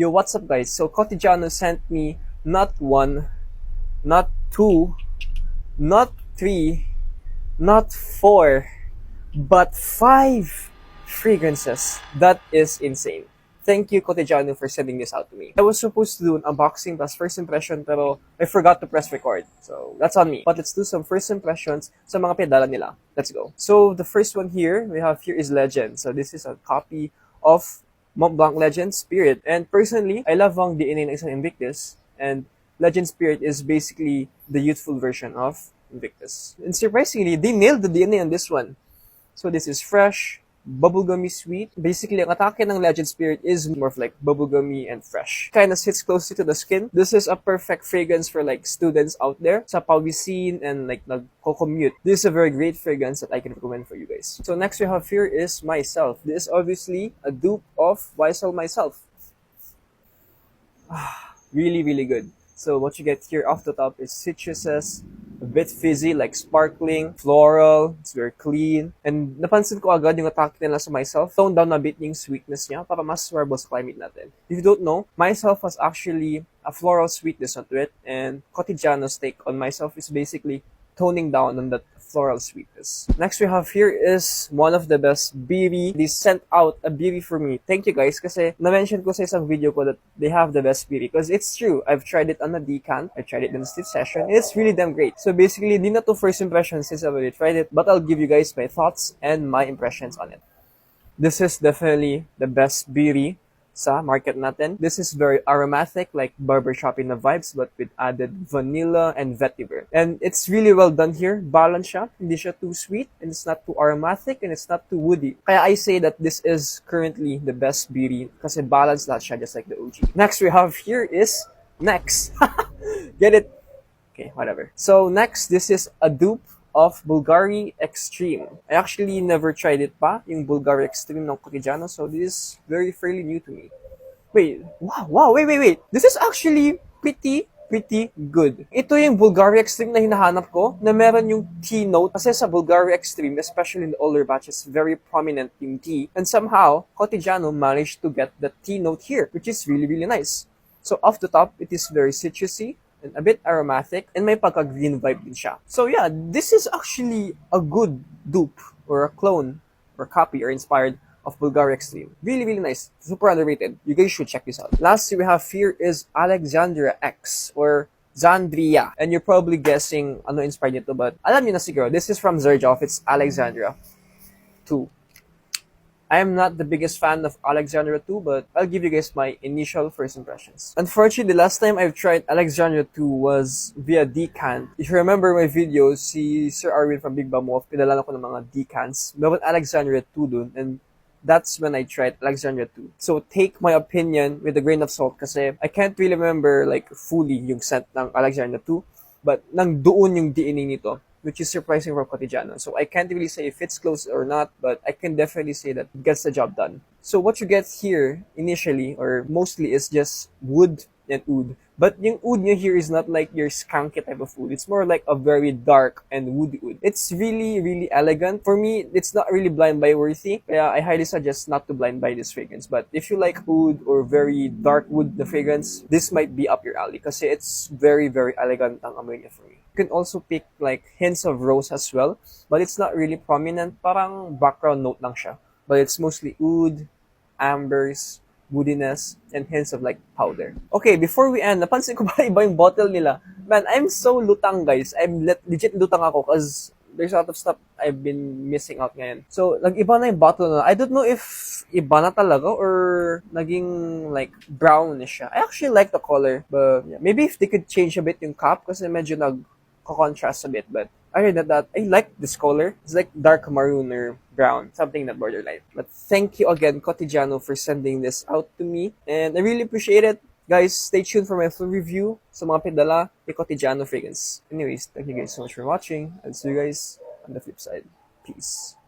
Yo, what's up guys? So Cotigiano sent me not one, not two, not three, not four, but five fragrances. That is insane. Thank you, Cotigiano, for sending this out to me. I was supposed to do an unboxing plus first impression, pero I forgot to press record. So, that's on me. But let's do some first impressions sa mga pedala nila. Let's go. So, the first one here, we have here is Legend. So, this is a copy of Montblanc Legend Spirit. And personally, I love ang DNA ng isang Invictus. And Legend Spirit is basically the youthful version of Invictus. And surprisingly, they nailed the DNA on this one. So this is fresh, bubblegummy sweet. Basically, ang atake ng Legend Spirit is more of like bubblegummy and fresh. Kind of sits closely to the skin. This is a perfect fragrance for like students out there sa pawisin and like nagko-commute. This is a very great fragrance that I can recommend for you guys. So next we have here is Myself. This is obviously a dupe of YSL Myself. Really, really good. So what you get here off the top is citruses, a bit fizzy, like sparkling, floral, it's very clean. And napansin ko agad yung atake nila sa Myself. Tone down na bit yung sweetness niya para mas wearable sa climate natin. If you don't know, Myself has actually a floral sweetness onto it. And Cotigiano's take on Myself is basically toning down on that floral sweetness. Next we have here is one of the best beauty. They sent out a beauty for me. Thank you guys kasi na-mention ko sa isang video ko that they have the best beauty because it's true. I've tried it on a decant. I tried it in a stiff session. It's really damn great. So basically, di na to first impression since I've already tried it, but I'll give you guys my thoughts and my impressions on it. This is definitely the best beauty sa market natin. This is very aromatic, like barbershop in the vibes, but with added vanilla and vetiver. And it's really well done here. Balance siya. Hindi siya too sweet, and it's not too aromatic, and it's not too woody. Kaya I say that this is currently the best beauty kasi balance lahat siya just like the OG. Next we have here is Next. Get it? Okay, whatever. So next, this is a dupe of Bulgari Extreme. I actually never tried it pa, yung Bulgari Extreme ng Cotigiano, so this is fairly new to me. Wait, wait. This is actually pretty good. Ito yung Bulgari Extreme na hinahanap ko, na meron yung tea note. Kasi sa Bulgari Extreme, especially in the older batches, very prominent yung tea. And somehow, Cotigiano managed to get the tea note here, which is really nice. So off the top, it is very citrusy, and a bit aromatic, and may pagka-green vibe din siya. So yeah, this is actually a good dupe, or a clone, or copy, or inspired of Bulgari Extreme. Really nice. Super underrated. You guys should check this out. Lastly, we have here is Alexandria X, or Xandria. And you're probably guessing ano inspired nito, but alam niyo na siguro, this is from Xerjoff. It's Alexandria 2. I am not the biggest fan of Alexandria 2, but I'll give you guys my initial first impressions. Unfortunately, the last time I've tried Alexandria 2 was via decant. If you remember my video, si Sir Arwin from Big Bam Wolf, pinalala ko ng mga decants. Meron Alexandria 2 dun, and that's when I tried Alexandria 2. So take my opinion with a grain of salt kasi I can't really remember like fully yung scent ng Alexandria 2, but nang doon yung DNA nito, which is surprising for Cotigiano. So I can't really say if it's close or not, but I can definitely say that it gets the job done. So what you get here initially, or mostly, is just wood and oud. But yung oud nyo here is not like your skunky type of oud. It's more like a very dark and woody oud. It's really elegant. For me, it's not really blind buy worthy. Kaya I highly suggest not to blind buy this fragrance. But if you like oud or very dark wood na fragrance, this might be up your alley kasi it's very elegant ang amoy niya for me. You can also pick like hints of rose as well, but it's not really prominent. Parang background note lang siya. But it's mostly oud, ambers, woodiness, and hints of like powder. Okay, before we end, napansin ko ba iba yung bottle nila? Man, I'm so lutang guys. I'm legit lutang ako because there's a lot of stuff I've been missing out ngayon. So, nag-iba na yung bottle na. I don't know if iba na talaga or naging like brownish siya. I actually like the color, but yeah, maybe if they could change a bit yung cap kasi medyo nag-contrast a bit, but other than that, I like this color. It's like dark maroon or brown, something that borderline. But thank you again, Cotigiano, for sending this out to me. And I really appreciate it. Guys, stay tuned for my full review sa mga pedala ni Cotigiano fragrance. Anyways, thank you guys so much for watching. I'll see you guys on the flip side. Peace.